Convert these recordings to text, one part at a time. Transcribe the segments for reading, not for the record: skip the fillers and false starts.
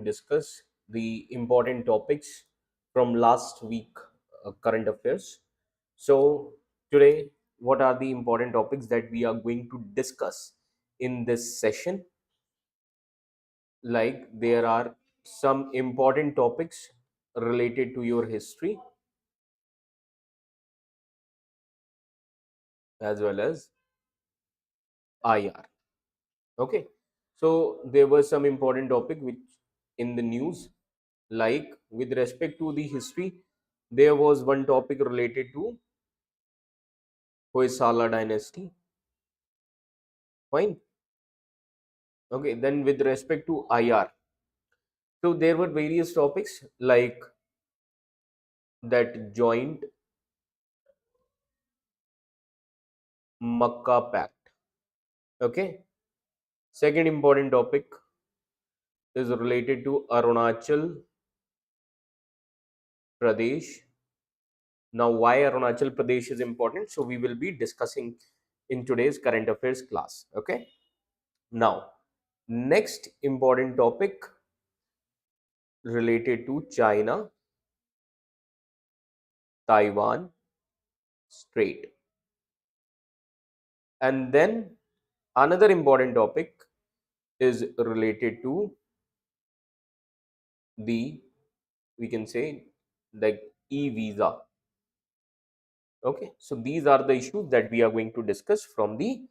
to discuss the important topics from last week current affairs. So today, what are the important topics that we are going to discuss in this session? Like there are some important topics related to your history as well as IR. Okay, so there was some important topic which in the news, like with respect to the history, there was one topic related to Hoysala dynasty. Fine. Okay, then with respect to IR, so there were various topics like that joint Makkah Pact. Okay, second important topic is related to Arunachal Pradesh. Now, why Arunachal Pradesh is important? So we will be discussing in today's current affairs class. Okay. Now, next important topic related to China, Taiwan Strait. And then another important topic is related to the, we can say, like e-visa. Okay, so these are the issues that we are going to discuss from the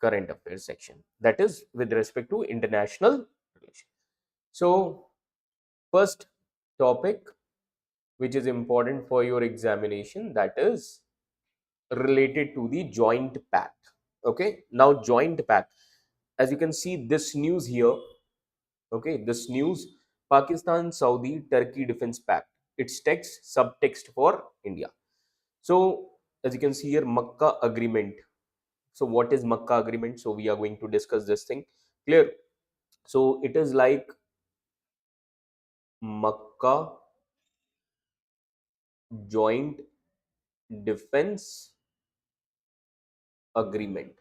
current affairs section, that is with respect to international relations. So first topic which is important for your examination, that is related to the joint pact. Okay, now joint pact, as you can see this news here. Okay, this news, Pakistan Saudi Turkey defense pact, its text subtext for India. So as you can see here, Makkah agreement. So what is Makkah agreement? So we are going to discuss this thing. Clear? So it is like Makkah joint defense agreement.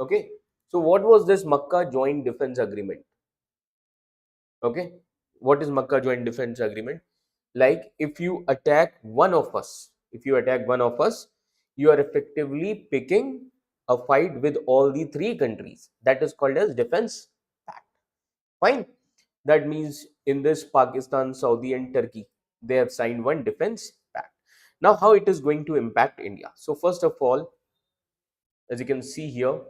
Okay, so what was this Makkah joint defense agreement? Okay, what is Makkah joint defense agreement? Like if you attack one of us, you are effectively picking a fight with all the three countries. That is called as defense pact. Fine. That means in this, Pakistan, Saudi and Turkey, they have signed one defense pact. Now how it is going to impact India? So first of all, as you can see here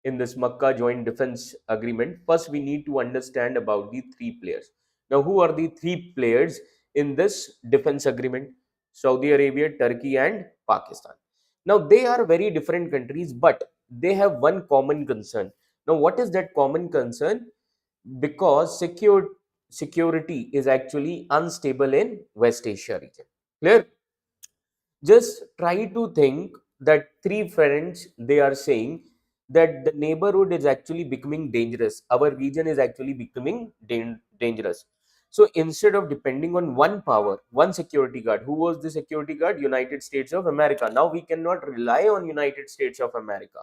in this Makkah joint defense agreement, first we need to understand about the three players. Now who are the three players in this defense agreement? Saudi Arabia, Turkey and Pakistan. Now they are very different countries, but they have one common concern. Now what is that common concern? Because security is actually unstable in West Asia region. Clear? Just try to think that three friends, they are saying that the neighborhood is actually becoming dangerous. Our region is actually becoming dangerous. So instead of depending on one power, one security guard, who was the security guard? United States of America. Now we cannot rely on United States of America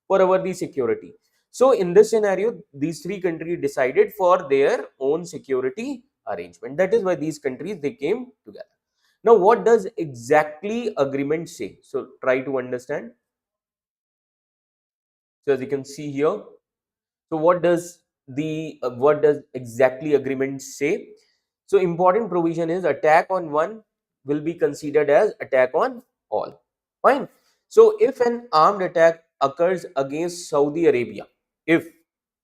for our the security. So in this scenario, these three countries decided for their own security arrangement. That is why these countries, they came together. Now, what does exactly agreement say? So try to understand. So as you can see here, so what does exactly agreement say? So important provision is attack on one will be considered as attack on all. Fine. So if an armed attack occurs against Saudi Arabia, if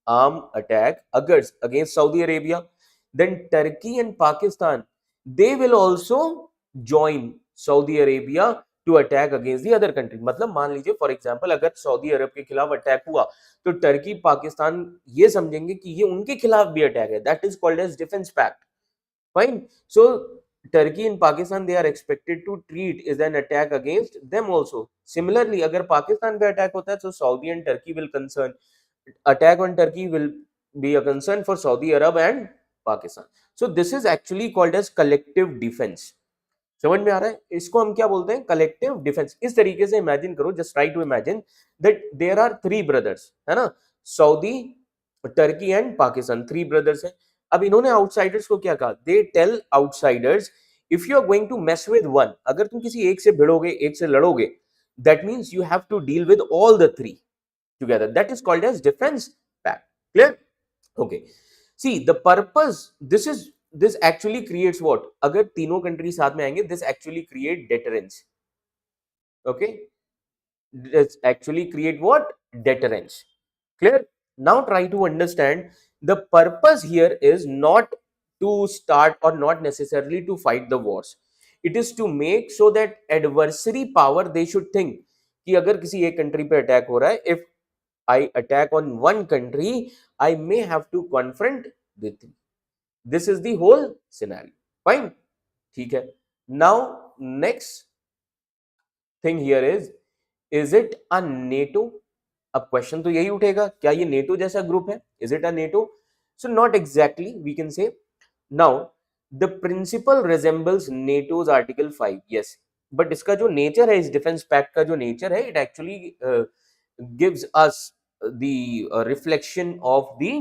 armed attack occurs against Saudi Arabia, then Turkey and Pakistan, they will also join Saudi Arabia to attack against the other country. मतलब मान लीजिए for example अगर Saudi अरब के खिलाफ attack हुआ तो Turkey Pakistan ये समझेंगे कि ये उनके खिलाफ भी अटैक है. That is called as defence pact. Fine. So Turkey and Pakistan, they are expected to treat is an attack against them also. Similarly, अगर पाकिस्तान पे अटैक होता है तो Saudi and Turkey will concern. Attack on Turkey will be a concern for Saudi Arab and Pakistan. So this is actually called as collective defense. समझ में आ रहा है? इसको हम क्या बोलते हैं? Collective defence. इस तरीके से इमेजिन करो, just try to imagine that there are three brothers, है ना? Saudi, Turkey and Pakistan, three brothers हैं। अब इन्होंने आउटसाइडर्स को क्या कहा, they tell outsiders if you are going to mess with one, अगर तुम किसी एक से भिड़ोगे, एक से लड़ोगे, that means you have to deal with all the three together. That is called as defense pact. Clear? Okay. See, the purpose, this actually creates what? अगर तीनों कंट्री साथ में आएंगे, this actually create deterrence. Okay? This actually create what? Deterrence. Clear? Now try to understand, the purpose here is not to start or not necessarily to fight the wars. It is to make so that adversary power, they should think कि अगर किसी एक country पे attack हो रहा है, if I attack on one country, I may have to confront the three. This is the whole scenario. Fine. ठीक है. Now next thing here is it a NATO? अब क्वेश्चन तो यही उठेगा, क्या ये नेटो जैसा ग्रुप है? Is it a NATO? So not exactly, we can say now the principle resembles NATO's article 5, yes, but इसका जो नेचर है, इस डिफेंस पैक्ट का जो नेचर है, it actually gives us the reflection of the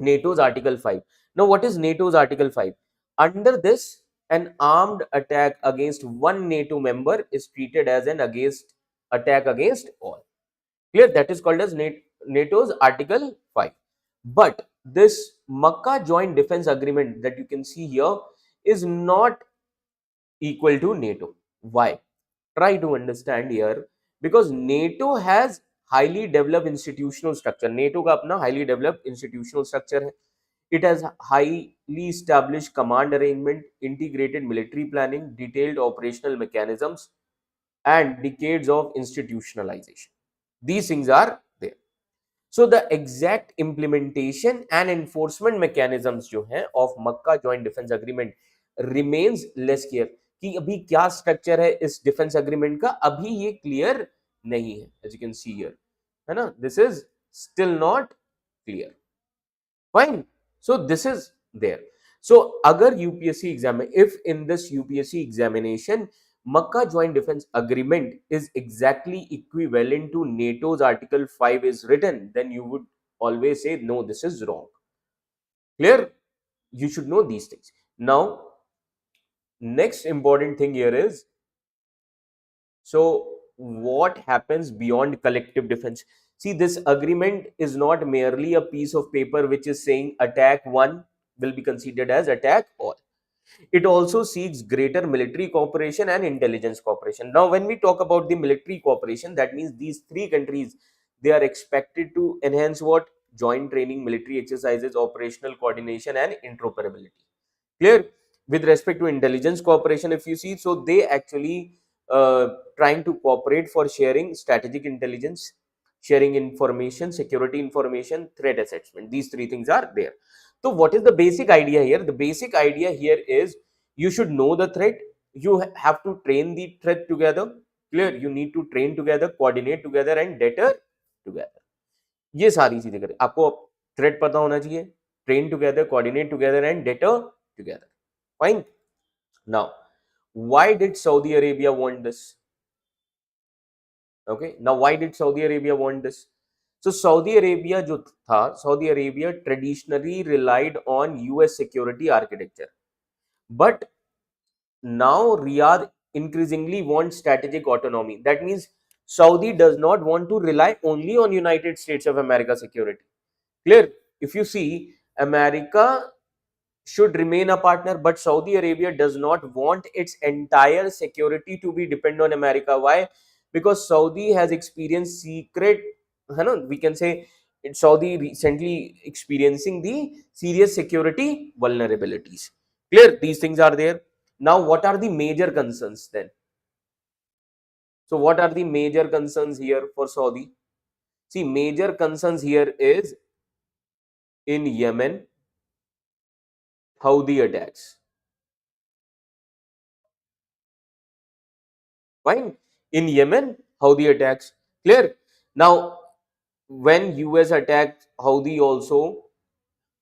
NATO's Article 5. Now, what is NATO's Article 5? Under this, an armed attack against one NATO member is treated as an attack against all. Clear? That is called as NATO's Article 5. But this Makkah Joint Defense Agreement that you can see here is not equal to NATO. Why? Try to understand here, because NATO has highly developed institutional structure. NATO का अपना highly developed institutional structure है. It has highly established command arrangement, integrated military planning, detailed operational mechanisms, and decades of institutionalization. These things are there. So the exact implementation and enforcement mechanisms जो हैं of Makkah Joint Defense Agreement remains less clear. कि अभी क्या structure है इस defence agreement का, अभी ये क्लियर नहीं है, as you can see here, है ना, this is still not clear. Fine. So this is there. So agar UPSC exam, if in this UPSC examination Makkah Joint Defense Agreement is exactly equivalent to NATO's Article 5 is written, then you would always say no, this is wrong. Clear? You should know these things. Now next important thing here is, so what happens beyond collective defense? See, this agreement is not merely a piece of paper which is saying attack one will be considered as attack all. It also seeks greater military cooperation and intelligence cooperation. Now, when we talk about the military cooperation, that means these three countries, they are expected to enhance what? Joint training, military exercises, operational coordination, and interoperability. Clear? With respect to intelligence cooperation, if you see, so they actually trying to cooperate for sharing strategic intelligence, sharing information, security information, threat assessment. These three things are there. So what is the basic idea here? The basic idea here is you should know the threat. You have to train the threat together. Clear? You need to train together, coordinate together, and deter together. ये सारी चीजें करें, आपको threat पता होना चाहिए, train together, coordinate together, and debtor together. Fine. Now, why did Saudi Arabia want this? Okay. Now, why did Saudi Arabia want this? So, Saudi Arabia जो था, Saudi Arabia traditionally relied on US security architecture, but now Riyadh increasingly wants strategic autonomy. That means Saudi does not want to rely only on United States of America security. Clear? If you see, America should remain a partner, but Saudi Arabia does not want its entire security to be dependent on America. Why? Because Saudi has experienced secret, we can say Saudi recently experiencing the serious security vulnerabilities. Clear? These things are there. Now, what are the major concerns then? So, what are the major concerns here for Saudi? See, major concerns here is in Yemen, Houthi attacks. Fine. In Yemen, Houthi attacks. Clear? Now, when US attacked Houthi also,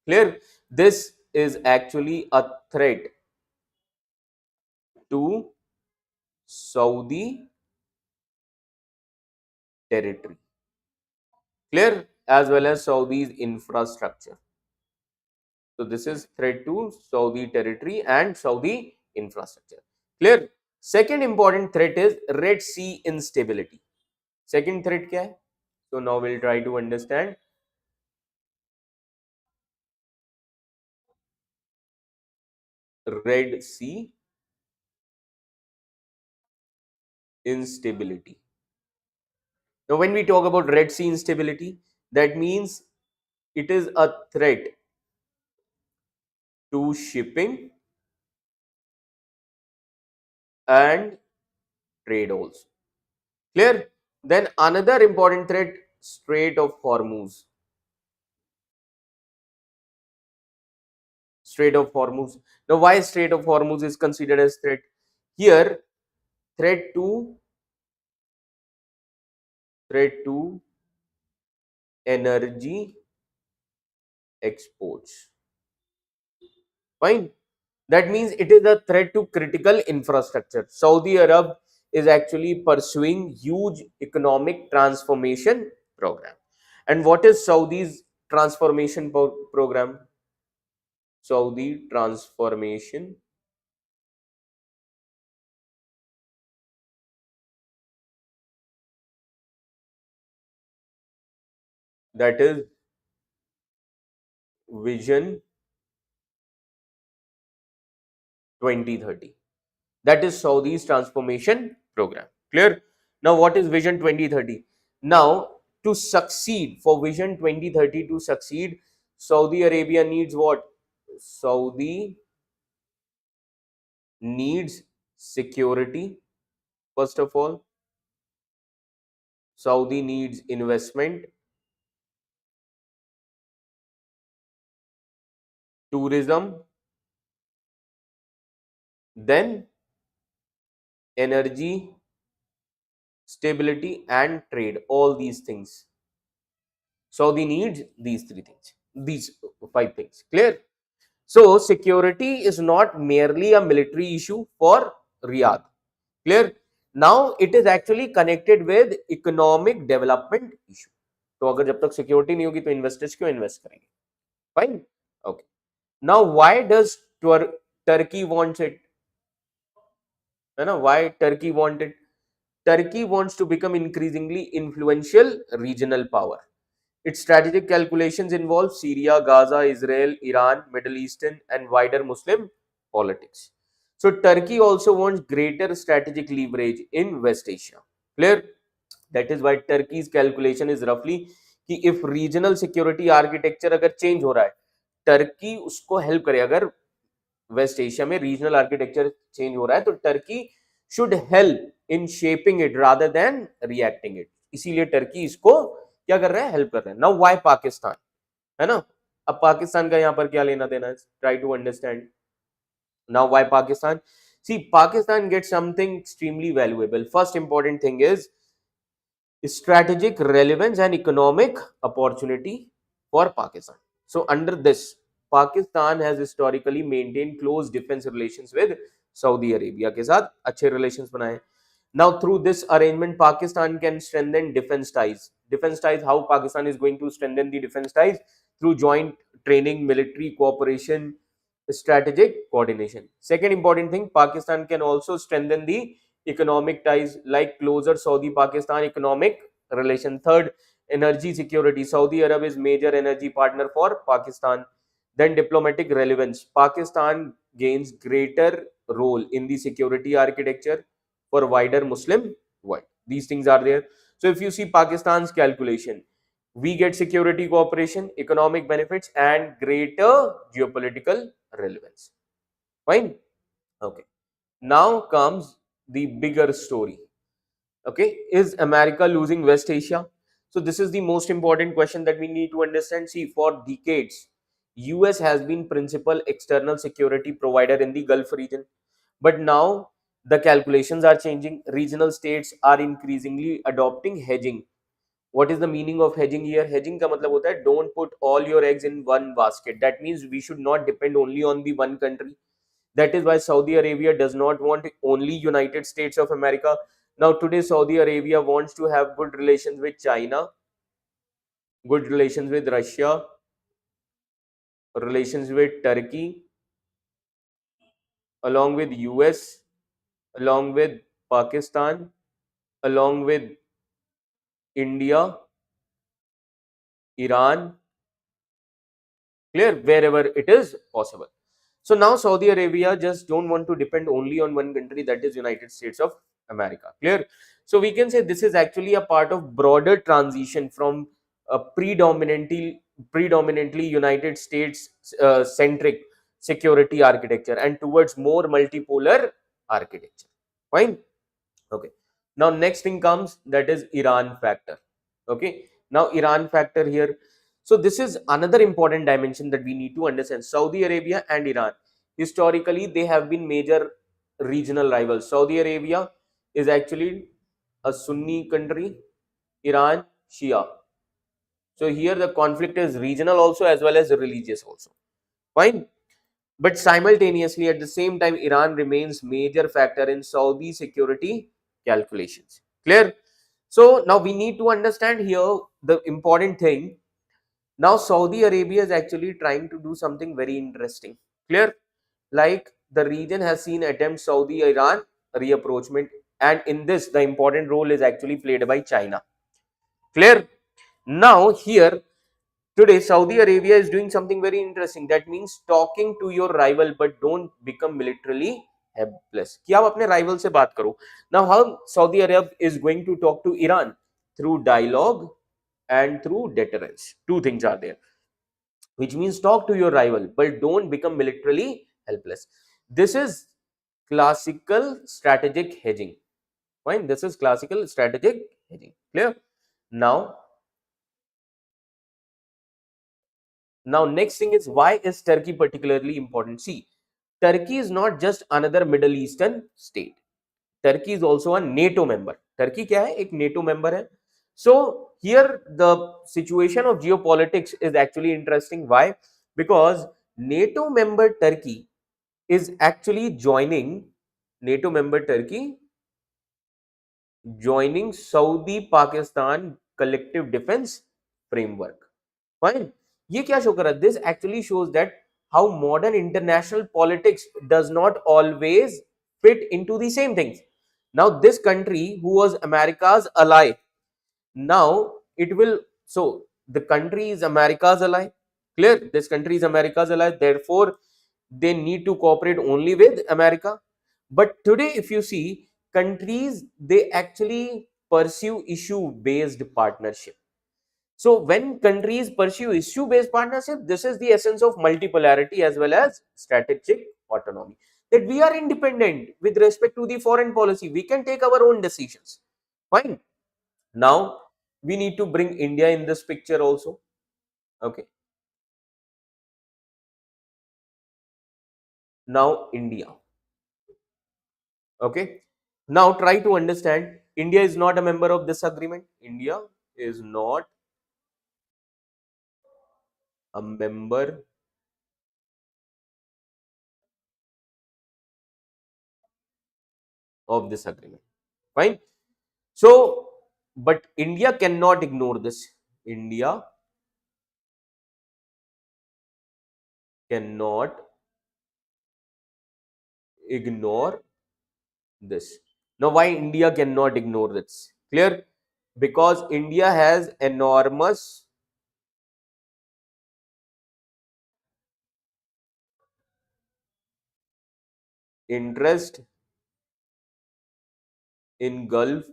clear? This is actually a threat to Saudi territory. Clear? as well as Saudi's infrastructure. So this is threat to Saudi territory and Saudi infrastructure. Clear? Second important threat is Red Sea instability. Second threat क्या है? So now we'll try to understand. Red Sea instability. Now, when we talk about Red Sea instability, that means it is a threat to shipping and trade also. Clear? Then another important threat, Strait of Hormuz. Strait of Hormuz. Now, why Strait of Hormuz is considered as threat? Here, threat to energy exports. Fine. That means it is a threat to critical infrastructure. Saudi Arab is actually pursuing huge economic transformation program. And what is Saudi's transformation program? Saudi transformation, that is Vision 2030. That is Saudi's transformation program. Clear? Now, what is Vision 2030? Now, to succeed, for Vision 2030 to succeed, Saudi Arabia needs what? Saudi needs security. First of all, Saudi needs investment, tourism, then energy, stability, and trade. All these things. Saudi needs these three things, these five things. Clear? So, security is not merely a military issue for Riyadh. Clear? Now, it is actually connected with economic development issue. तो अगर जब तक security नहीं होगी तो investors क्यों invest करेंगे? Fine, okay. Now, why does Turkey wants it? है ना? Why Turkey want it? Turkey wants to become increasingly influential regional power. Its strategic calculations involve Syria, Gaza, Israel, Iran, Middle Eastern, and wider Muslim politics. So Turkey also wants greater strategic leverage in West Asia. Clear? That is why Turkey's calculation is roughly कि if regional security architecture अगर change हो रहा है, Turkey उसको help करे. अगर waste Asia में regional architecture change हो रहा है तो Turkey should help in shaping it rather than reacting it. इसीलिए टर्की इसको क्या कर रहा है? हेल्प कर रहा है. Now why Pakistan? है ना? अब पाकिस्तान का यहां पर क्या लेना देना है? Try to understand. Now why Pakistan? See, Pakistan get something extremely valuable. First important thing is strategic relevance and economic opportunity for Pakistan. So under this, Pakistan has historically maintained close defense relations with Saudi Arabia के साथ अच्छे relations बनाए. Now through this arrangement, Pakistan can strengthen defense ties. Defense ties, how Pakistan is going to strengthen the defense ties? Through joint training, military cooperation, strategic coordination. Second important thing, Pakistan can also strengthen the economic ties like closer Saudi-Pakistan economic relation. Third, energy security. Saudi Arab is major energy partner for Pakistan. Then diplomatic relevance. Pakistan gains greater role in the security architecture for wider Muslim world. These things are there. So if you see Pakistan's calculation, we get security cooperation, economic benefits, and greater geopolitical relevance. Fine. Okay. Now comes the bigger story. Okay, is America losing West Asia? So this is the most important question that we need to understand. See, for decades, US has been principal external security provider in the Gulf region, but now the calculations are changing. Regional states are increasingly adopting hedging. What is the meaning of hedging here? Hedging का मतलब होता है don't put all your eggs in one basket. That means we should not depend only on the one country. That is why Saudi Arabia does not want only United States of America. Now today Saudi Arabia wants to have good relations with China, good relations with Russia, relations with Turkey, along with US, along with Pakistan, along with India, Iran, clear, wherever it is possible. So now Saudi Arabia just don't want to depend only on one country, that is United States of America, clear. So we can say this is actually a part of broader transition from a predominantly United States centric security architecture and towards more multipolar architecture. Fine. Okay. Now next thing comes, that is Iran factor. Okay. Now Iran factor here. So this is another important dimension that we need to understand. Saudi Arabia and Iran, historically they have been major regional rivals. Saudi Arabia is actually a Sunni country, Iran Shia. So here the conflict is regional also as well as religious also. Fine. But simultaneously, at the same time, Iran remains major factor in Saudi security calculations. Clear? So now we need to understand here the important thing. Now Saudi Arabia is actually trying to do something very interesting. Clear? Like the region has seen attempts Saudi-Iran reapproachment, and in this the important role is actually played by China. Clear? Now here today, Saudi Arabia is doing something very interesting. That means talking to your rival, but don't become militarily helpless. कि आप अपने rival से बात करो. Now, how Saudi Arabia is going to talk to Iran? Through dialogue and through deterrence. Two things are there, which means talk to your rival, but don't become militarily helpless. This is classical strategic hedging. Fine. This is classical strategic hedging. Clear? Now, Now, next thing is, why is Turkey particularly important? See, Turkey is not just another Middle Eastern state. Turkey is also a NATO member. Turkey क्या है? एक NATO member है. So here the situation of geopolitics is actually interesting. Why? Because NATO member Turkey is actually joining Saudi Pakistan collective defense framework. Fine. ये क्या show कर रहा है? This actually shows that how modern international politics does not always fit into the same things. Now, this country who was America's ally, now it will, so the country is America's ally. Clear? This country is America's ally. Therefore, they need to cooperate only with America. But today, if you see, countries, they actually pursue issue-based partnership. So when countries pursue issue-based partnership, this is the essence of multipolarity as well as strategic autonomy. That we are independent with respect to the foreign policy. We can take our own decisions. Fine. Now we need to bring India in this picture also. Okay. Now India. Okay. Now try to understand. India is not a member of this agreement. India is not a member of this agreement. Fine. So, but India cannot ignore this. India cannot ignore this. Now, why India cannot ignore this? Clear? Because India has enormous interest in Gulf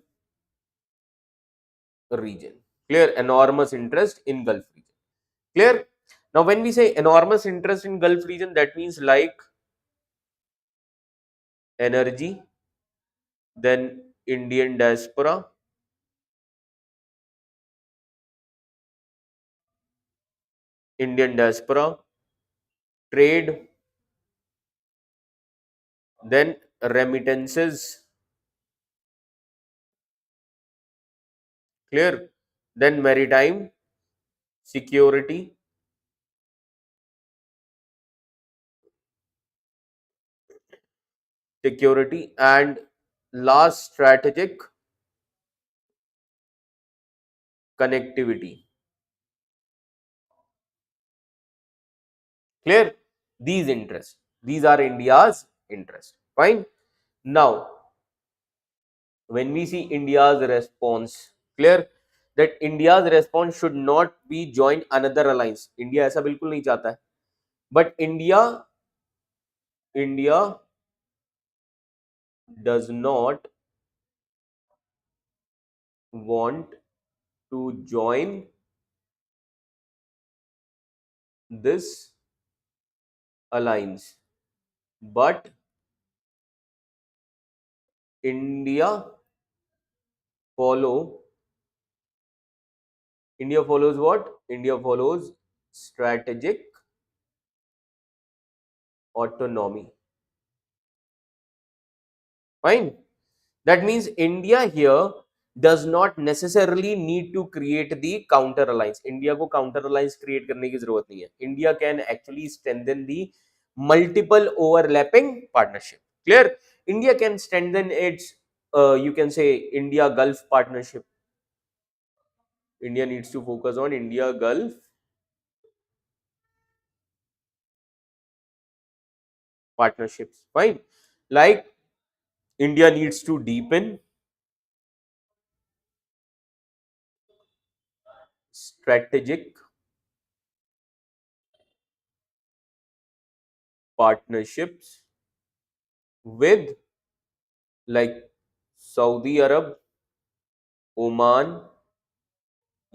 region. Clear? Enormous interest in Gulf region. Clear? Now, when we say enormous interest in Gulf region, that means like energy, then Indian diaspora, trade, then remittances. Clear? Then maritime security, and last, strategic connectivity. Clear? These interests. These are India's interests. Fine. Now, when we see India's response, clear that India's response should not be join another alliance. India ऐसा बिल्कुल नहीं चाहता है. But India does not want to join this alliance. But India follow India follows what? India follows strategic autonomy. Fine. That means India here does not necessarily need to create the counter alliance. India को counter alliance create करने की जरूरत नहीं है. India can actually strengthen the multiple overlapping partnership. Clear? India can strengthen its, you can say, India Gulf partnership. India needs to focus on India Gulf partnerships. Fine. Like India needs to deepen strategic partnerships with like Saudi Arab, Oman,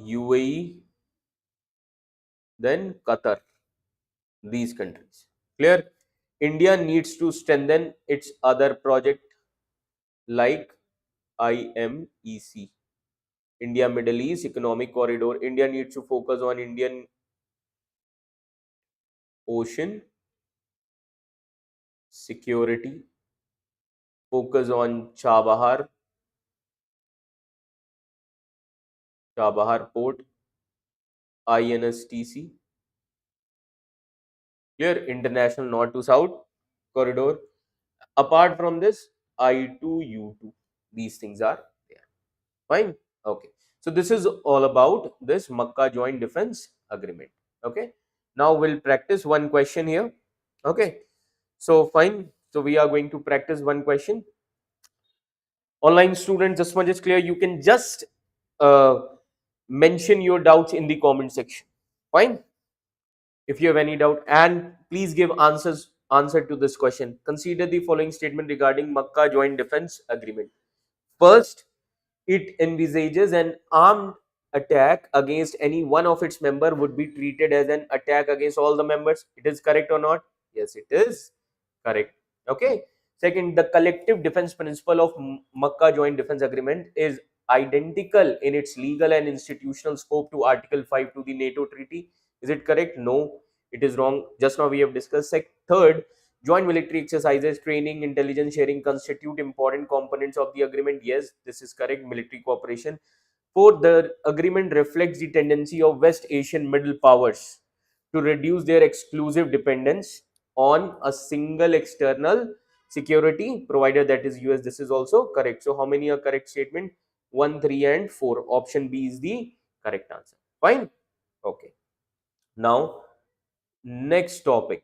UAE, then Qatar, these countries. Clear? India needs to strengthen its other project like IMEC, India Middle East Economic Corridor. India needs to focus on Indian Ocean security, focus on Chabahar Port, INSTC, clear, International North to South Corridor. Apart from this, I2, U2, these things are there. Fine. Okay. So this is all about this Makkah Joint Defense Agreement. Okay. Now we'll practice one question here. Okay. So fine. So we are going to practice one question. Online students, this much is clear. You can just uh, mention your doubts in the comment section. Fine. If you have any doubt, and please give answer to this question. Consider the following statement regarding Makkah Joint Defense Agreement. First, it envisages an armed attack against any one of its member would be treated as an attack against all the members. It is correct or not? Yes, it is correct. Okay. Second, the collective defense principle of Makkah Joint Defense Agreement is identical in its legal and institutional scope to Article 5 to the NATO Treaty. Is it correct? No, it is wrong. Just now we have discussed. Third, joint military exercises, training, intelligence sharing constitute important components of the agreement. Yes, this is correct. Military cooperation. Fourth, the agreement reflects the tendency of West Asian middle powers to reduce their exclusive dependence on a single external security provider, that is US. This is also correct. So how many are correct statement? 1, 3 and 4. Option B is the correct answer. Fine. Okay. Now, next topic.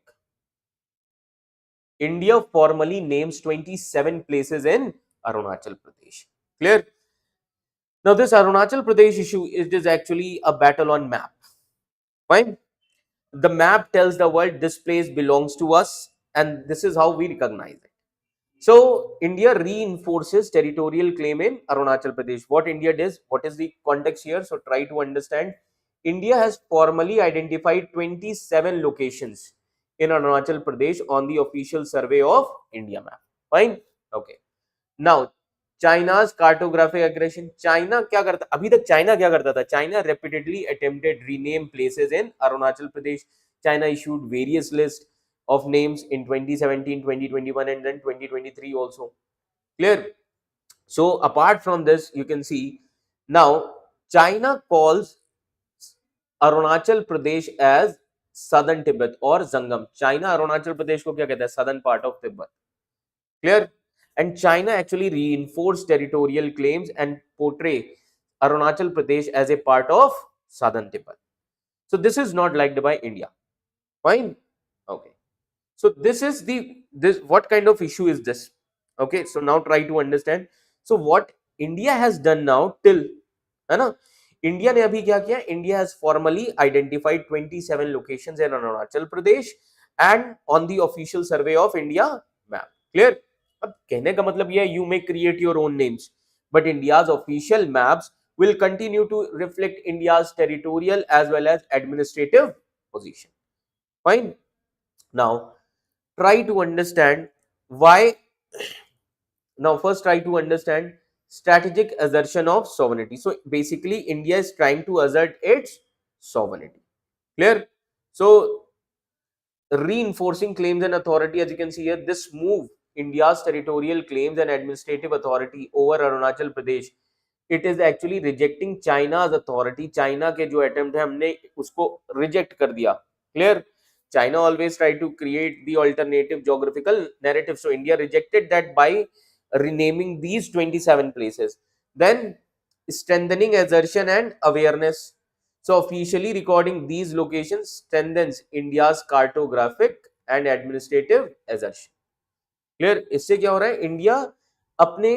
India formally names 27 places in Arunachal Pradesh. Clear? Now, this Arunachal Pradesh issue is actually a battle on map. Fine? The map tells the world this place belongs to us, and this is how we recognize it. So, India reinforces territorial claim in Arunachal Pradesh. What India does, what is the context here? So, try to understand. India has formally identified 27 locations in Arunachal Pradesh on the official survey of India map. Fine? Okay. Now, China's cartographic aggression. China क्या करता, अभी तक China क्या करता था? China repeatedly attempted rename places in Arunachal Pradesh. China issued various lists of names in 2017, 2021 and then 2023 also. Clear? So apart from this, you can see now China calls Arunachal Pradesh as southern Tibet or Zangam. China Arunachal Pradesh को क्या कहता है? Southern part of Tibet. Clear? And China actually reinforced territorial claims and portray Arunachal Pradesh as a part of southern Tibet. So this is not liked by India. Fine. So this is the this what kind of issue is this? Okay, so now try to understand. So what India has done now till, है ना, India ने अभी क्या किया, India has formally identified 27 locations in Arunachal Pradesh and on the official survey of India map, clear. अब कहने का मतलब ये है, you may create your own names but India's official maps will continue to reflect India's territorial as well as administrative position. Fine. Now try to understand why. Now first try to understand strategic assertion of sovereignty. So basically India is trying to assert its sovereignty, clear. So reinforcing claims and authority, as you can see here, this move India's territorial claims and administrative authority over Arunachal Pradesh, it is actually rejecting China's authority. China के जो attempt है हमने उसको reject कर दिया, clear. China always try to create the alternative geographical narrative, so India rejected that by renaming these 27 places. Then strengthening assertion and awareness. So officially recording these locations strengthens India's cartographic and administrative assertion. Clear, इससे क्या हो रहा है, India अपने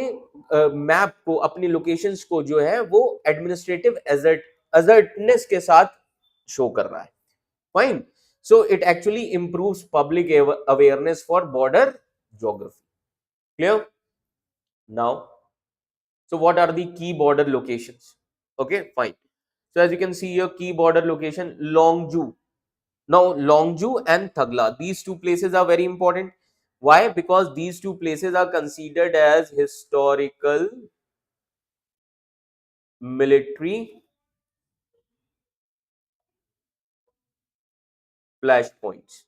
map को, अपनी locations को जो है वो एडमिनिस्ट्रेटिव असर्टनेस के साथ शो कर रहा है. Fine. So it actually improves public awareness for border geography. Clear. Now so what are the key border locations? Okay, fine. So as you can see here, key border location Longju. Now Longju and Thagla, these two places are very important. Why? Because these two places are considered as historical military flashpoints.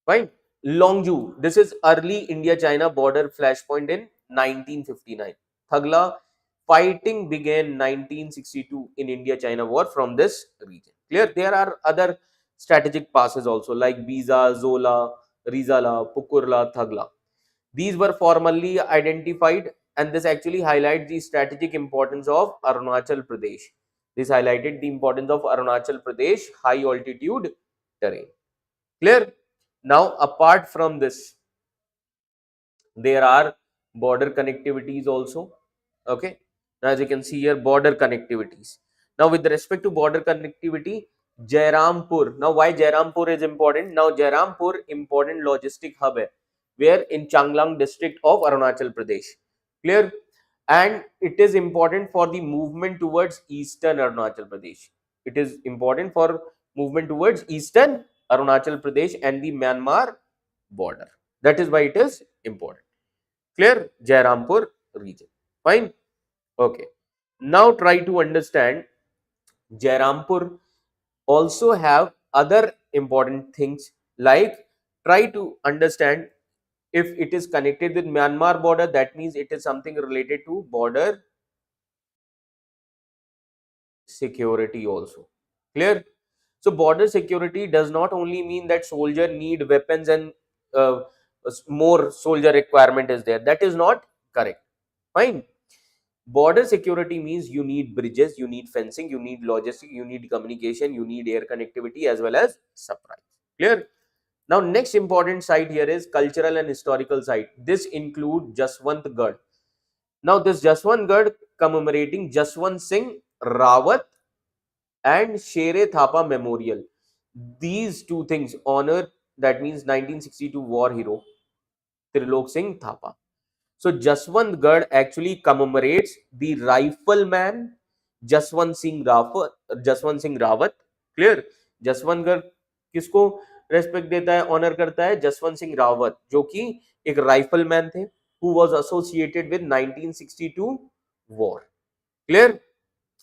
Fine. Longju, this is early India-China border flashpoint in 1959. Thagla, fighting began 1962 in India-China war from this region. Clear? There are other strategic passes also like Biza, Zola, Rizala, Pukurla, Thagla. These were formally identified, and this actually highlights the strategic importance of Arunachal Pradesh. This highlighted the importance of Arunachal Pradesh high altitude terrain. Clear? Now, apart from this, there are border connectivities also. Okay. Now, as you can see here, border connectivities. Now, with respect to border connectivity, Jairampur. Now, why Jairampur is important? Now, Jairampur important logistic hub hai, where in Changlang district of Arunachal Pradesh. Clear? And it is important for the movement towards eastern Arunachal Pradesh. It is important for movement towards eastern Arunachal Pradesh and the Myanmar border. That is why it is important. Clear? Jairampur region. Fine. Okay. Now try to understand Jairampur also have other important things, like try to understand if it is connected with Myanmar border, that means it is something related to border security also. Clear? So border security does not only mean that soldier need weapons and uh, more soldier requirement is there. That is not correct. Fine. Border security means you need bridges, you need fencing, you need logistics, you need communication, you need air connectivity as well as supplies. Clear? Now next important site here is cultural and historical site. This include Jaswantgarh. Now this Jaswantgarh commemorating Jaswant Singh Rawat and Shere Thapa Memorial. These two things honor, that means 1962 war hero Trilok Singh Thapa. So Jaswantgarh actually commemorates the rifleman Jaswant Singh Rawat. Clear? Jaswantgarh किसको respect देता है, honour करता है? जसवंत सिंह रावत, जो कि एक rifleman थे, who was associated with 1962 war. Clear?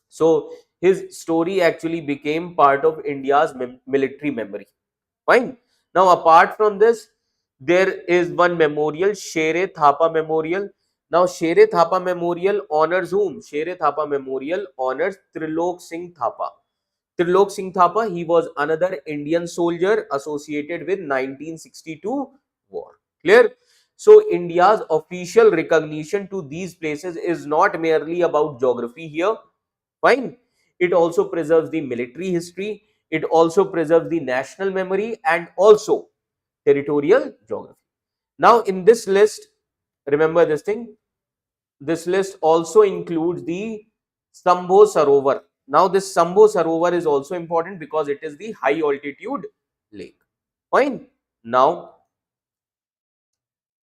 So his story actually became part of India's military memory. Fine. Now apart from this, there is one memorial, Shere Thapa Memorial. Now Shere Thapa Memorial honors whom? Shere Thapa Memorial honors Trilok Singh Thapa. Trilok Singh Thapa, he was another Indian soldier associated with 1962 war. Clear? So India's official recognition to these places is not merely about geography here. Fine. It also preserves the military history. It also preserves the national memory, and also territorial geography. Now in this list, remember this thing, this list also includes the Sambho Sarovar. Now this Sambho Sarovar is also important because it is the high altitude lake. Fine. Now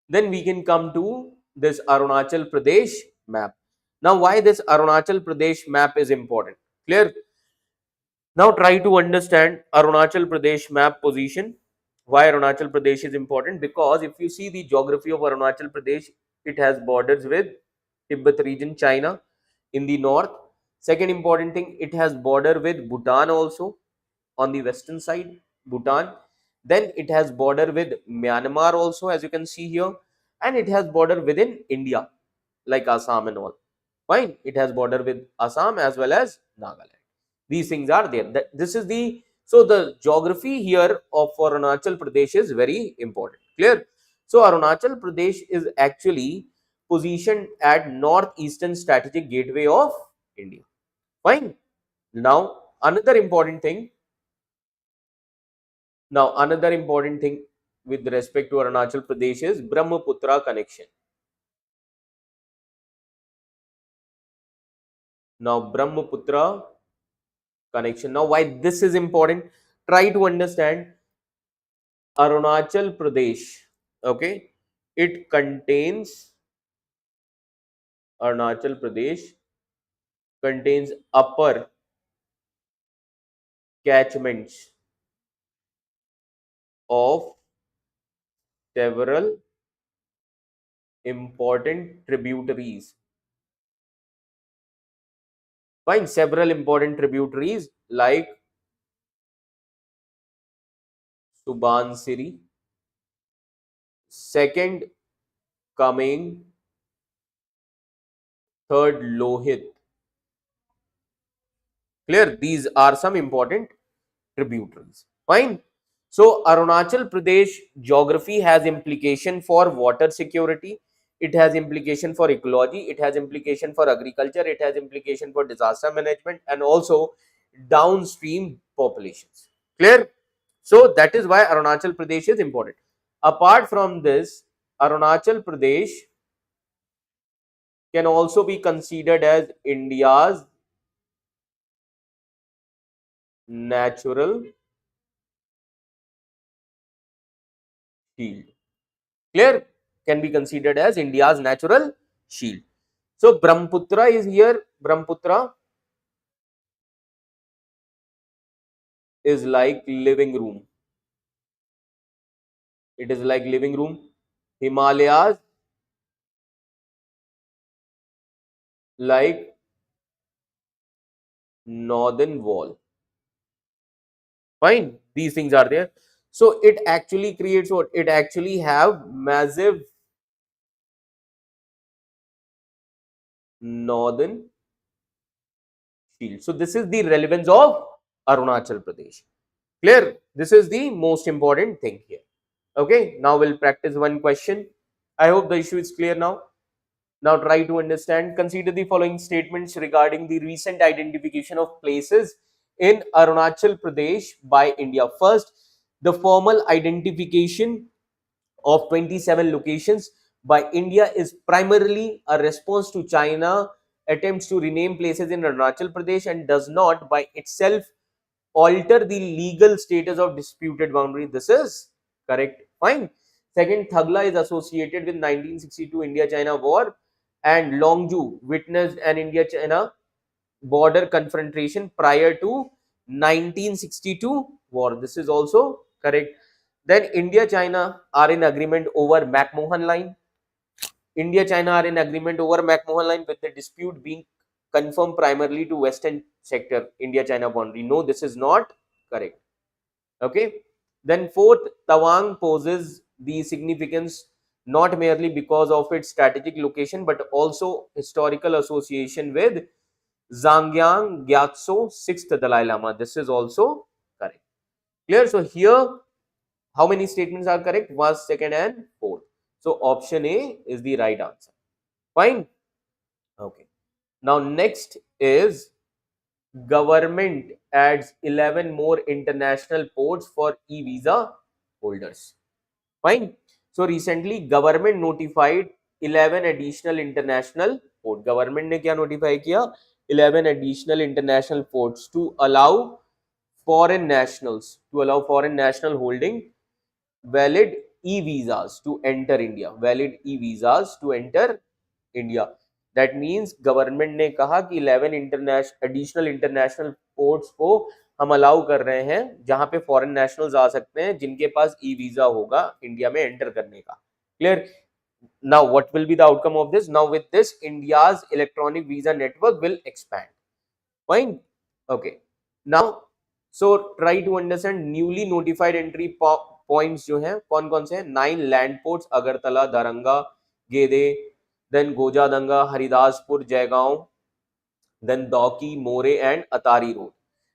then we can come to this Arunachal Pradesh map. Now why this Arunachal Pradesh map is important? Clear? Now try to understand Arunachal Pradesh map position. Why Arunachal Pradesh is important? Because if you see the geography of Arunachal Pradesh, it has borders with Tibet region, China in the north. Second important thing, it has border with Bhutan also on the western side, Bhutan. Then it has border with Myanmar also, as you can see here, and it has border within India like Assam and all. Fine, it has border with Assam as well as Nagaland. These things are there. This is the, so the geography here of Arunachal Pradesh is very important. Clear? So Arunachal Pradesh is actually positioned at northeastern strategic gateway of India. Fine. Now another important thing. Now another important thing with respect to Arunachal Pradesh is Brahmaputra connection. Now Brahmaputra connection. Now why this is important? Try to understand Arunachal Pradesh. Okay, it contains, Arunachal Pradesh contains upper catchments of several important tributaries. Find several important tributaries like Subansiri, second coming, third Lohit. Clear? These are some important tributaries. Fine. So Arunachal Pradesh geography has implication for water security. It has implication for ecology. It has implication for agriculture. It has implication for disaster management and also downstream populations. Clear? So that is why Arunachal Pradesh is important. Apart from this, Arunachal Pradesh can also be considered as India's natural shield. Clear? Can be considered as India's natural shield. So Brahmaputra is here. Brahmaputra is like living room. It is like living room. Himalayas like northern wall. Fine. These things are there. So it actually creates what? It actually have massive northern shield. So this is the relevance of Arunachal Pradesh. Clear? This is the most important thing here. Okay. Now we'll practice one question. I hope the issue is clear now. Now try to understand. Consider the following statements regarding the recent identification of places in Arunachal Pradesh by India. First, the formal identification of 27 locations by India is primarily a response to China attempts to rename places in Arunachal Pradesh and does not by itself alter the legal status of disputed boundary. This is correct. Fine. Second, Thagla is associated with 1962 India-China war and Longju witnessed an India-China border confrontation prior to 1962 war. This is also correct. Then India-China are in agreement over McMahon line. India-China are in agreement over McMahon line with the dispute being confirmed primarily to western sector India-China boundary. No, this is not correct. Okay. Then fourth, Tawang poses the significance not merely because of its strategic location but also historical association with Zhangyang Gyatso, 6th Dalai Lama. This is also correct. Clear? So here, how many statements are correct? First, second, and fourth. So option A is the right answer. Fine. Okay. Now next is government adds 11 more international ports for e-visa holders. Fine. So recently government notified 11 additional international port. Government ने क्या notify किया? 11 additional international ports to allow foreign nationals, holding valid e-visas to enter India. Valid e-visas to enter India. That means government ने कहा कि 11 additional international ports को हम allow कर रहे हैं जहां पे फॉरेन नेशनल्स आ सकते हैं जिनके पास ई वीजा होगा इंडिया में एंटर करने का. Clear. Now what will be the outcome of this? Now with this India's electronic visa network will expand. Fine. Okay. Now so try to understand newly notified entry points जो हैं कौन कौन से हैं. 9 land ports Agartala, Daranga, गेदे, then गोजादंगा, Haridaspur, Jaigaon, then Dauki, More and Atari Road.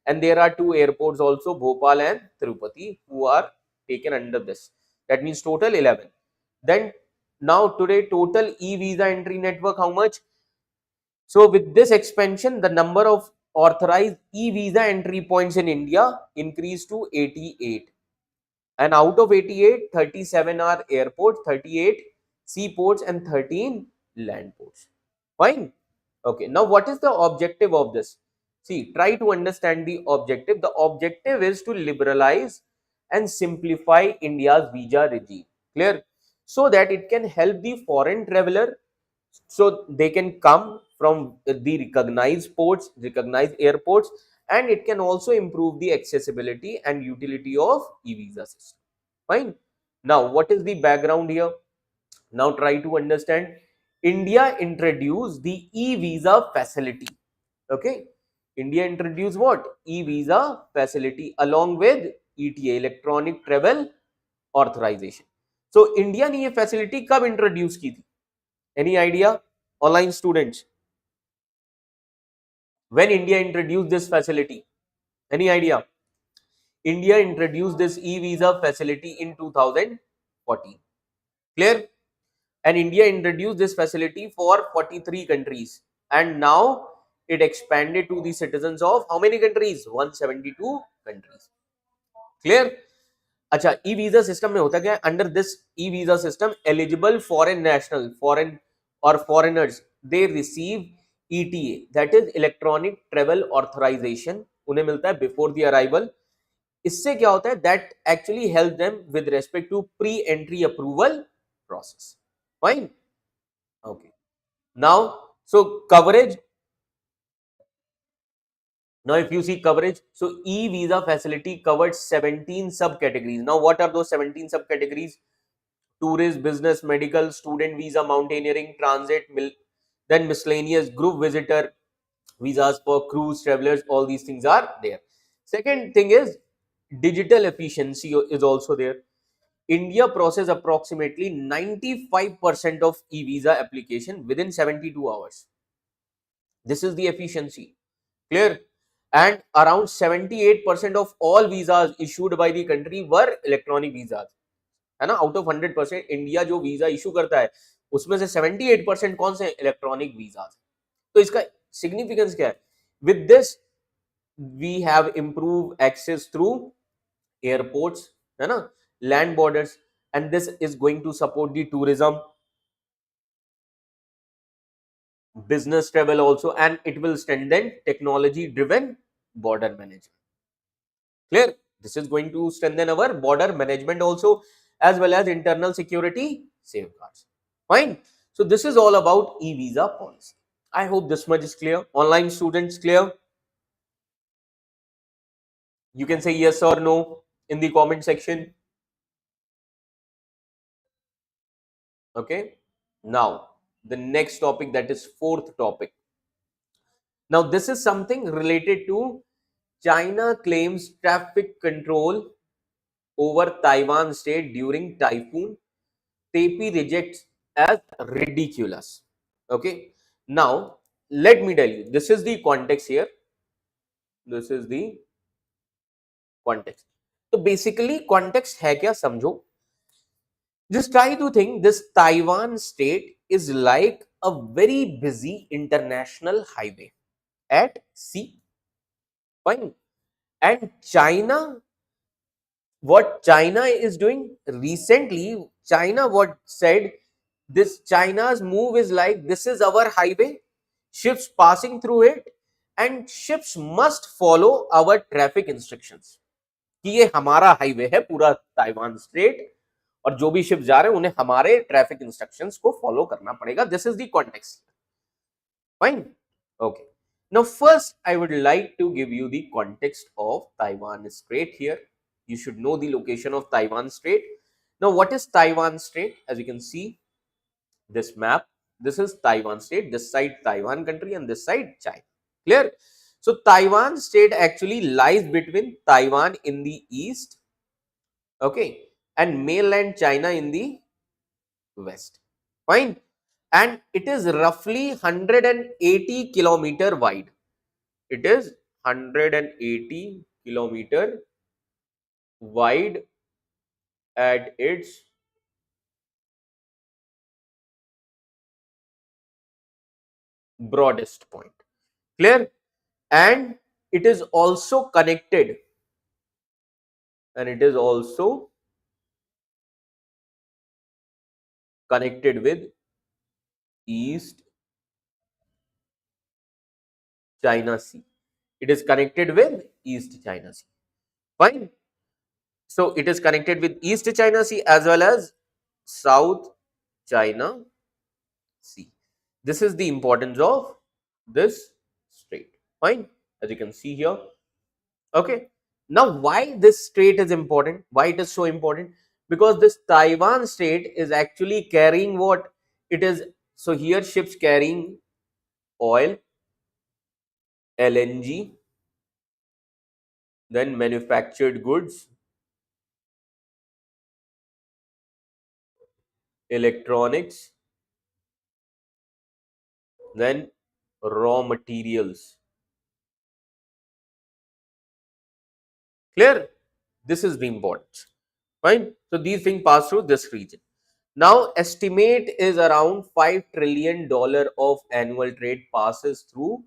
And there are 2 airports also, Bhopal and Tirupati, who are taken under this. That means total 11. Then now today total e-visa entry network, how much? So with this expansion, the number of authorized e-visa entry points in India increased to 88. And out of 88, 37 are airports, 38 seaports and 13 land ports. Fine. Okay, now what is the objective of this? See, try to understand the objective. The objective is to liberalize and simplify India's visa regime. Clear? So that it can help the foreign traveler so they can come from the recognized ports, recognized airports, and it can also improve the accessibility and utility of e-visa system. Fine. Now, what is the background here? Now try to understand. India introduced the e-visa facility. Okay. India introduced what? E-visa facility along with ETA, electronic travel authorization. So India ने ये facility कब introduce की थी? Any idea? Online students. When India introduced this facility? Any idea? India introduced this e-visa facility in 2014. Clear? And India introduced this facility for 43 countries, and now it expanded to the citizens of how many countries? 172 countries. Clear? अच्छा, ई visa system में होता क्या है? Under this e visa system eligible foreign national, foreign or foreigners, they receive ETA, that is electronic travel authorisation. उन्हें मिलता है before the arrival. इससे क्या होता है? That actually help them with respect to pre entry approval process. Fine. Okay. Now, so coverage. Now, if you see coverage, so e-visa facility covered 17 subcategories. Now, what are those 17 subcategories? Tourist, business, medical, student visa, mountaineering, transit, then miscellaneous, group visitor visas for cruise travelers. All these things are there. Second thing is digital efficiency is also there. India process approximately 95% of e-visa application within 72 hours. This is the efficiency. Clear? And around 78% of all visas issued by the country were electronic visas. है ना? Out of 100%, India जो visa issue करता है उसमें से 78% कौन से electronic visa. तो इसका सिग्निफिकेंस क्या है? With this we have improve access through airports, है ना, land borders, and this is going to support the tourism, business travel also, and it will strengthen technology driven border management. Clear? This is going to strengthen our border management also, as well as internal security safeguards. Fine. So this is all about e-visa policy. I hope this much is clear. Online students, clear? You can say yes or no in the comment section. Okay. Now, the next topic, that is fourth topic. Now, this is something related to China claims traffic control over Taiwan state during typhoon. Tepi rejects as ridiculous. Okay. Now, let me tell you, this is the context here. This is the context. So, basically, context है क्या समझो. Just try to think this Taiwan state is like a very busy international highway at sea. Fine. And China what China is doing recently, China what said, this China's move is like, this is our highway, ships passing through it, and ships must follow our traffic instructions. कि ये हमारा highway है पूरा Taiwan straight, और जो भी ship जा रहे हैं उन्हें हमारे ट्रैफिक इंस्ट्रक्शंस को फॉलो करना पड़ेगा. This is the context. Fine. Okay. Now, first, I would like to give you the context of Taiwan Strait here. You should know the location of Taiwan Strait. Now, what is Taiwan Strait? As you can see, this map, this is Taiwan Strait, this side Taiwan country, and this side China. Clear? So, Taiwan Strait actually lies between Taiwan in the east, okay, and mainland China in the west. Fine. And it is roughly 180 kilometer wide. It is 180 kilometer wide at its broadest point. Clear? And it is also connected, and it is also connected with East China Sea. It is connected with East China Sea. Fine. So it is connected with East China Sea as well as South China Sea. This is the importance of this strait. Fine. As you can see here. Okay. Now, why this strait is important? Why it is so important? Because this Taiwan strait is actually carrying what it is. So here ships carrying oil, LNG, then manufactured goods, electronics, then raw materials. Clear? This is the importance. Fine. So these things pass through this region. Now, estimate is around $5 trillion of annual trade passes through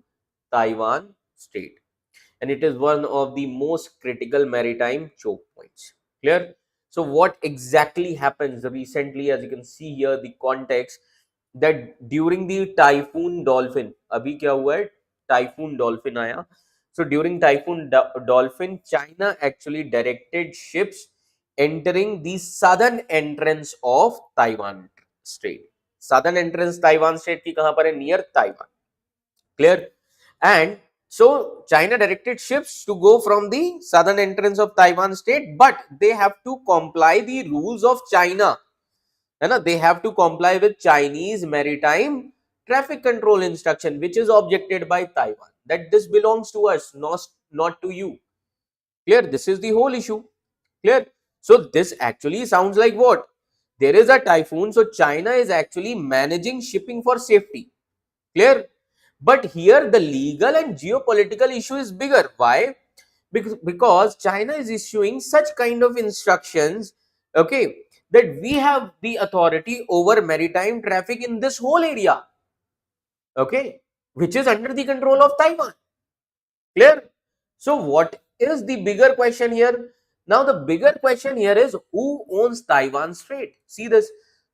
Taiwan Strait, and it is one of the most critical maritime choke points. Clear? So, what exactly happens recently? As you can see here, the context that during the typhoon dolphin, अभी क्या हुआ है? Typhoon dolphin आया. So, during typhoon dolphin, China actually directed ships entering the southern entrance of Taiwan Strait. Southern entrance Taiwan Strait की कहाँ पर है? Near Taiwan. Clear? And so China directed ships to go from the southern entrance of Taiwan Strait, but they have to comply the rules of China. They have to comply with Chinese maritime traffic control instruction, which is objected by Taiwan. That this belongs to us, not to you. Clear? This is the whole issue. Clear? So this actually sounds like what? There is a typhoon, so China is actually managing shipping for safety. Clear? But here the legal and geopolitical issue is bigger. Why? Because China is issuing such kind of instructions, okay, that we have the authority over maritime traffic in this whole area, okay, which is under the control of Taiwan. Clear? So what is the bigger question here? Now the bigger question here is who owns Taiwan Strait? See this.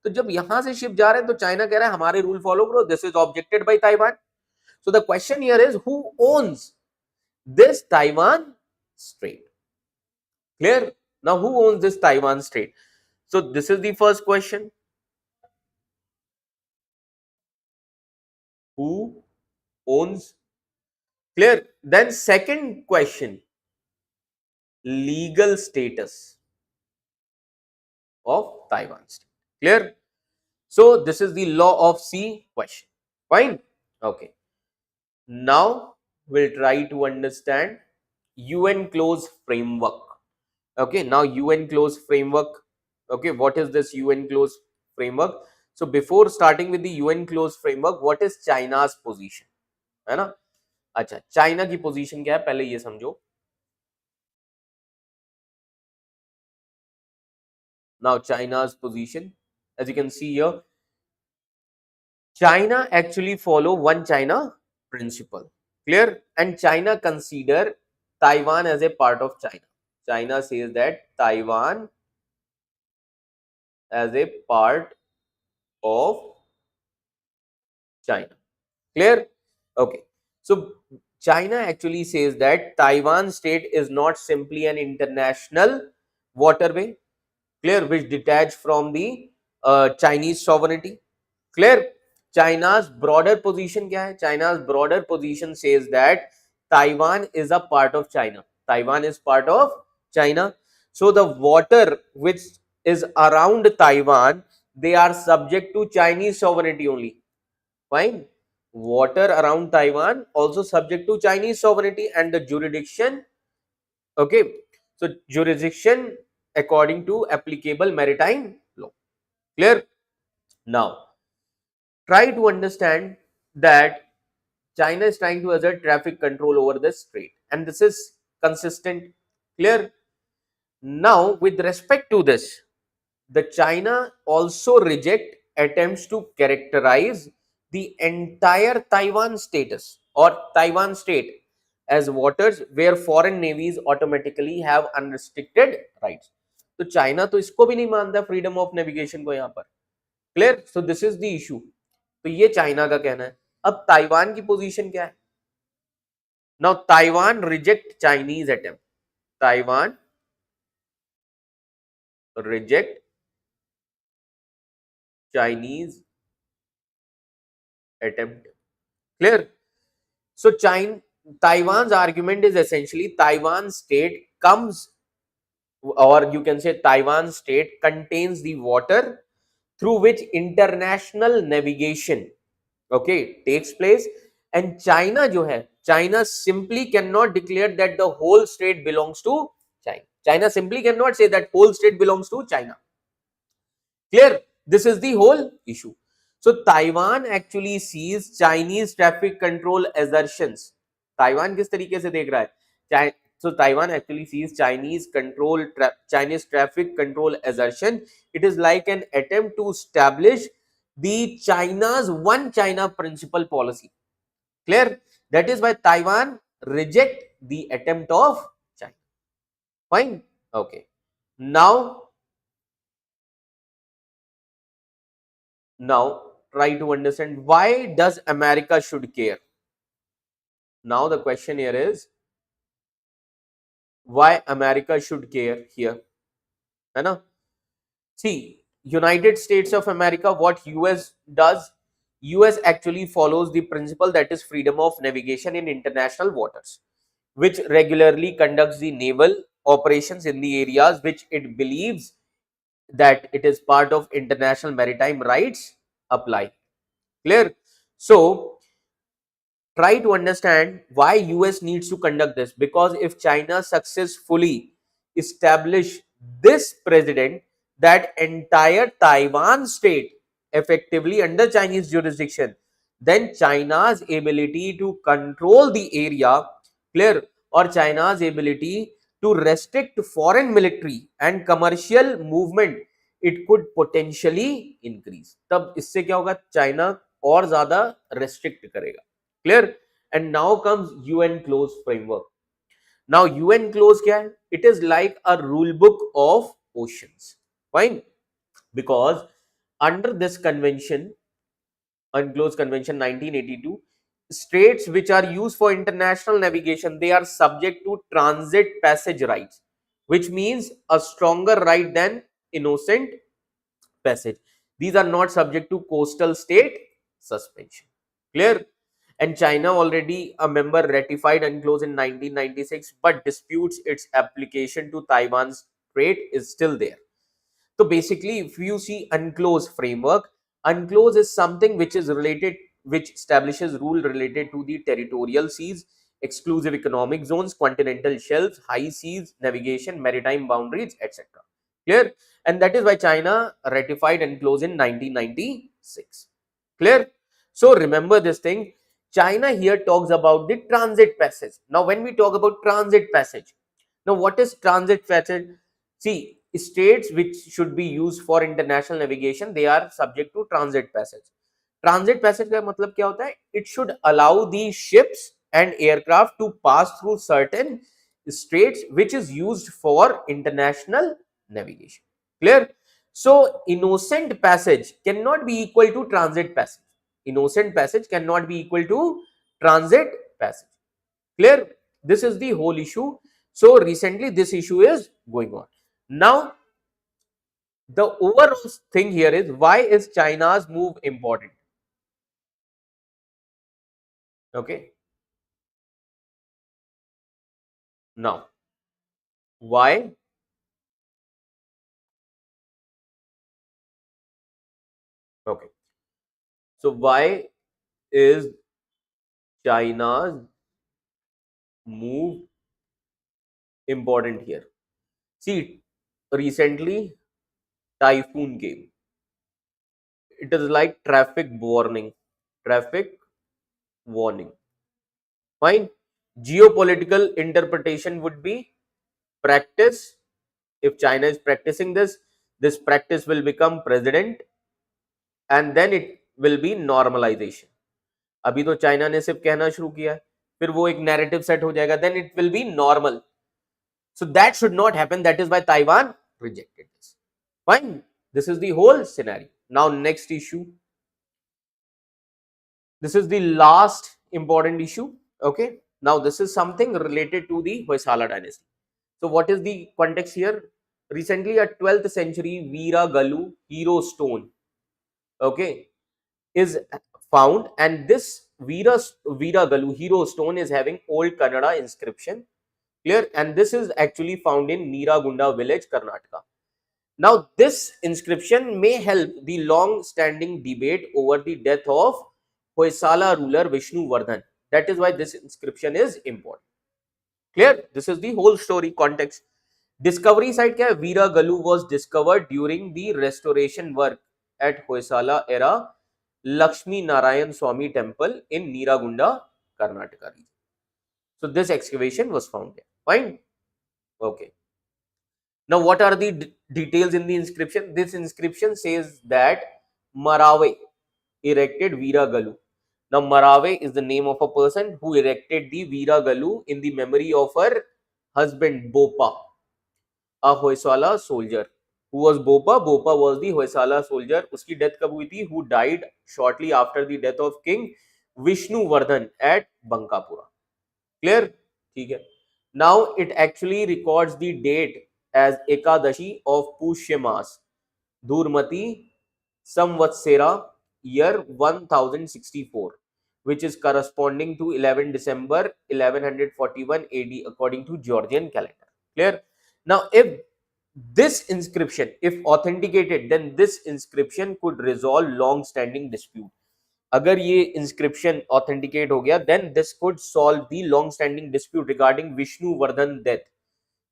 तो जब यहां से ship जा रहे हैं तो China कह रहा है हमारे रूल फॉलो करो. This is objected by Taiwan. So the question here is who owns this Taiwan Strait? Clear? Now who owns this Taiwan Strait? So this is the first question. Who owns? Clear? Then second question, legal status of Taiwan Strait. Clear? So this is the law of sea question. Fine? Okay. Now we'll try to understand UN close framework. Okay, now UN close framework. Okay, what is this UN close framework? So before starting with the UN close framework, what is China's position? है ना? अच्छा, China की position क्या है पहले ये समझो. Now China's position, as you can see here, China actually follow one China principle. Clear? And China consider Taiwan as a part of China. China says that Taiwan as a part of China. Clear? Okay. So China actually says that Taiwan state is not simply an international waterway, clear, which detached from the Chinese sovereignty. Clear? China's broader position kya hai? China's broader position says that Taiwan is a part of China. Taiwan is part of China. So the water which is around Taiwan, they are subject to Chinese sovereignty only. Fine. Water around Taiwan also subject to Chinese sovereignty and the jurisdiction. Okay. So jurisdiction according to applicable maritime law. Clear? Now, try to understand that China is trying to assert traffic control over the strait, and this is consistent. Clear? Now, with respect to this, the China also reject attempts to characterize the entire Taiwan status or Taiwan state as waters where foreign navies automatically have unrestricted rights. तो China तो इसको भी नहीं मानता freedom of navigation को यहाँ पर. Clear? So this is the issue. तो ये चाइना का कहना है. अब ताइवान की पोजीशन क्या है? Now Taiwan reject Chinese attempt. Taiwan reject Chinese attempt. Clear? So Taiwan's argument is essentially Taiwan state comes, or you can say Taiwan state contains the water through which international navigation, okay, takes place, and China jo hai, China simply cannot declare that the whole state belongs to China. China simply cannot say that whole state belongs to China. Clear? This is the whole issue. So Taiwan actually sees Chinese traffic control assertions. Taiwan किस तरीके से देख रहा है? So Taiwan actually sees Chinese traffic control assertion. It is like an attempt to establish the China's one China principle policy. Clear? That is why Taiwan reject the attempt of China. Fine? Okay. Now try to understand why does America should care. Now the question here is why America should care here, है ना? See, United States of America, what US does, US actually follows the principle that is freedom of navigation in international waters, which regularly conducts the naval operations in the areas which it believes that it is part of international maritime rights apply. Clear? So try to understand why US needs to conduct this, because if China successfully establish this precedent that entire Taiwan state effectively under Chinese jurisdiction, then China's ability to control the area, clear, or China's ability to restrict foreign military and commercial movement, it could potentially increase. तब इससे क्या होगा? China और ज्यादा restrict करेगा. Clear? And now comes UN close framework. Now UN close kya hai? It is like a rule book of oceans. Fine? Because under this convention, UNCLOS Convention 1982, states which are used for international navigation, they are subject to transit passage rights, which means a stronger right than innocent passage. These are not subject to coastal state suspension. Clear? And China, already a member, ratified UNCLOS in 1996, but disputes its application to Taiwan's strait is still there. So basically, if you see UNCLOS framework, UNCLOS is something which is related, which establishes rule related to the territorial seas, exclusive economic zones, continental shelves, high seas, navigation, maritime boundaries, etc. Clear? And that is why China ratified UNCLOS in 1996. Clear? So remember this thing. China here talks about the transit passage. Now, when we talk about transit passage, now what is transit passage? See, states which should be used for international navigation, they are subject to transit passage. Transit passage का मतलब क्या होता है? It should allow the ships and aircraft to pass through certain straits which is used for international navigation. Clear? So innocent passage cannot be equal to transit passage. Innocent passage cannot be equal to transit passage. Clear? This is the whole issue. So recently this issue is going on. Now the overall thing here is, why is China's move important? Okay. Now, why? Okay. So why is China's move important here? See, recently typhoon came. It is like traffic warning. Traffic warning. Fine. Geopolitical interpretation would be practice. If China is practicing this practice will become precedent, and then it will be normalization. अभी तो China ने सिर्फ कहना शुरू किया है, फिर वो एक नैरेटिव सेट हो जाएगा, then it will be normal. So that should not happen. That is why Taiwan rejected this. Fine. This is the whole scenario. Now next issue. This is the last important issue. Okay. Now this is something related to the Hoysala dynasty. So what is the context here? Recently a 12th century Veera Galu hero stone, okay, is found, and this Veera Galu hero stone is having old Kannada inscription. Clear? And this is actually found in Neeragunda village, Karnataka. Now this inscription may help the long standing debate over the death of Hoysala ruler Vishnu Vardhan. That is why this inscription is important. Clear? This is the whole story context. Discovery site क्या है? Veera Galu was discovered during the restoration work at Hoysala era Lakshmi Narayan Swami temple in Neeragunda, Karnataka region. So this excavation was found there. Fine. Okay. Now what are the details in the inscription? This inscription says that Marave erected Veera Galu. Now Marave is the name of a person who erected the Veera Galu in the memory of her husband Bopa, a Hoysala soldier. Who was Bopa? Bopa was the Hoysala soldier. Uski death कब हुई थी? Who died shortly after the death of King Vishnu Vardhan at Bankapura. Clear? ठीक है. Now it actually records the date as Ekadashi of Pushya Mas, Dhurmati Samvatsera, year 1064, which is corresponding to 11 December 1141 AD according to Georgian calendar. Clear? Now, if this inscription, if authenticated, then this inscription could resolve long-standing dispute. अगर ये inscription authenticate हो गया, then this could solve the long-standing dispute regarding Vishnu Vardhan death.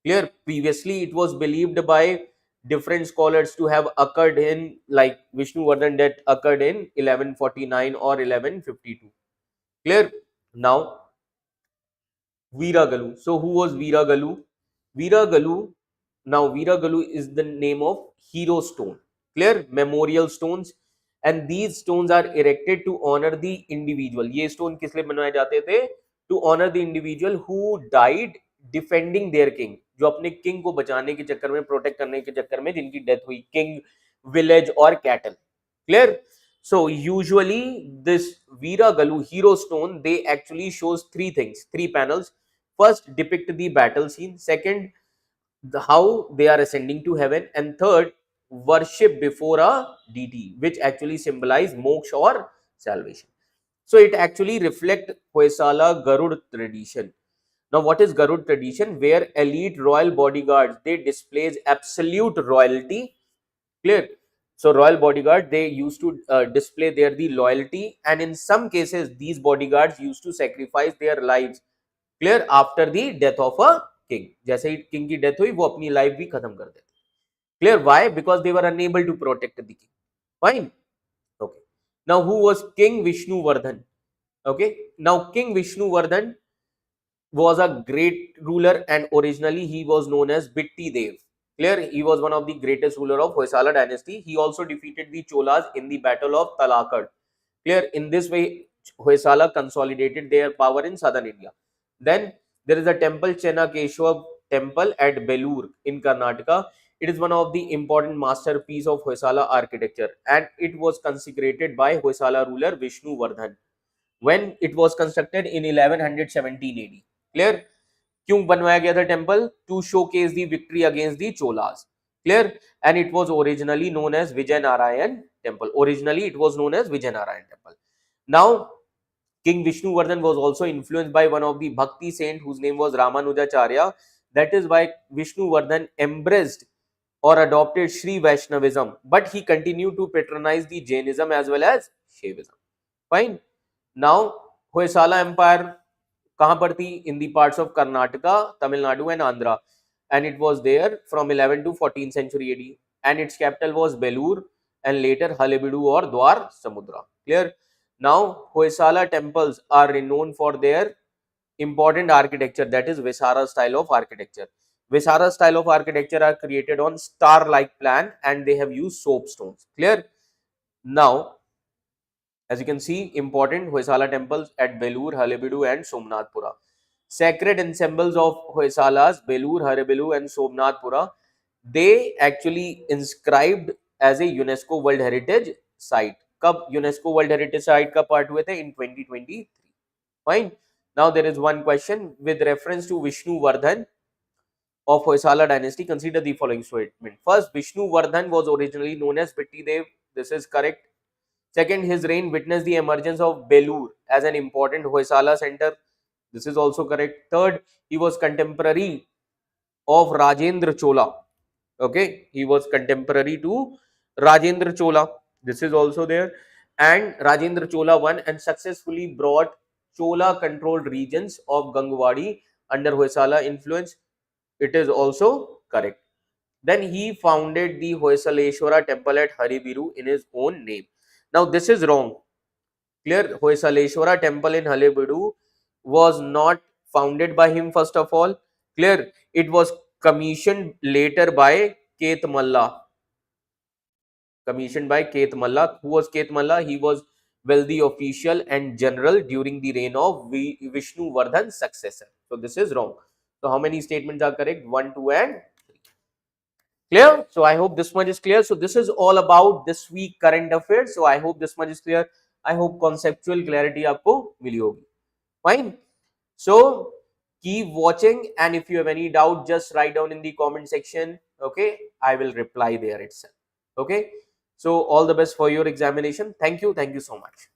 Clear? Previously, it was believed by different scholars to have occurred in, like, Vishnu Vardhan death occurred in 1149 or 1152. Clear? Now, Veera Galu. So who was Veera Galu? Veera Galu. Now Veera Galu is the name of hero stone. Clear? Memorial stones. And these stones are erected to honor the individual. ये stone किस लिए बनवाए जाते थे? To honor the individual who died defending their king. जो अपने king को बचाने के चक्कर में, protect करने के चक्कर में जिनकी death हुई, king, village और cattle. Clear? So usually this Veera Galu hero stone, they actually shows three things, three panels. First, depict the battle scene. Second, how they are ascending to heaven. And third, worship before a deity, which actually symbolize moksha or salvation. So it actually reflect Hoysala Garud tradition. Now what is Garud tradition? Where elite royal bodyguards, they displays absolute royalty. Clear? So royal bodyguard, they used to display their the loyalty, and in some cases these bodyguards used to sacrifice their lives. Clear? After the death of a king. जैसे ही king की death हुई, वो अपनी life भी खत्म कर देते. Clear? Why? Because they were unable to protect the king. Fine. Okay. Now who was King Vishnu Vardhan? Okay. Now King Vishnu Vardhan was a great ruler, and originally he was known as Bitti Dev. Clear? He was one of the greatest ruler of Hoysala dynasty. He also defeated the Cholas in the battle of Talakad. Clear? In this way, Hoysala consolidated their power in southern India. Then There is a temple, Chenakeshwar temple at Belur in Karnataka. It is one of the important masterpiece of Hoysala architecture, and it was consecrated by Hoysala ruler Vishnu Vardhan when it was constructed in 1117 AD. Clear? क्यों बनवाया गया था temple? To showcase the victory against the Cholas. Clear? And it was originally known as Vijayanarayan temple. Originally it was known as Vijayanarayan temple. Now King Vishnuvardhan was also influenced by one of the Bhakti saint whose name was Ramanujacharya. That is why Vishnuvardhan embraced or adopted Sri Vaishnavism, but he continued to patronize the Jainism as well as Shaivism. Fine. Now Hoysala Empire कहाँ पर थी? In the parts of Karnataka, Tamil Nadu and Andhra, and it was there from 11 to 14th century AD, and its capital was Belur and later Halebidu or Dwar Samudra. Clear? Now Hoysala temples are renowned for their important architecture, that is Visara style of architecture. Visara style of architecture are created on star like plan and they have used soapstones. Clear? Now as you can see, important Hoysala temples at Belur, Halebidu and Somnathpura. Sacred ensembles of Hoysalas, Belur, Halebidu and Somnathpura, they actually inscribed as a UNESCO World Heritage Site. कब UNESCO World Heritage Site का part हुए थे? In 2023. Fine. Now there is one question with reference to Vishnu Vardhan of Hoysala dynasty. Consider the following statement. First, Vishnu Vardhan was originally known as Pitti Dev. This is correct. Second, his reign witnessed the emergence of Belur as an important Hoysala center. This is also correct. Third, he was contemporary of Rajendra Chola. Okay, he was contemporary to Rajendra Chola. This is also there. And Rajendra Chola won and successfully brought Chola controlled regions of Gangwadi under Hoysala influence. It is also correct. Then he founded the Hoysaleshwara temple at Haribiru in his own name. Now this is wrong. Clear? Hoysaleshwara temple in Halebidu was not founded by him first of all. Clear? It was commissioned later by Ket Malla. Commissioned by Ket Malla. Who was Ket Malla? He was wealthy official and general during the reign of Vishnu Vardhan's successor. So this is wrong. So how many statements are correct? 1, 2 and 3. Clear? So I hope this much is clear. So this is all about this week current affairs. So I hope this much is clear. I hope conceptual clarity आपको मिली होगी. Fine. So keep watching, and if you have any doubt, just write down in the comment section. Okay, I will reply there itself. Okay. So all the best for your examination. Thank you. Thank you so much.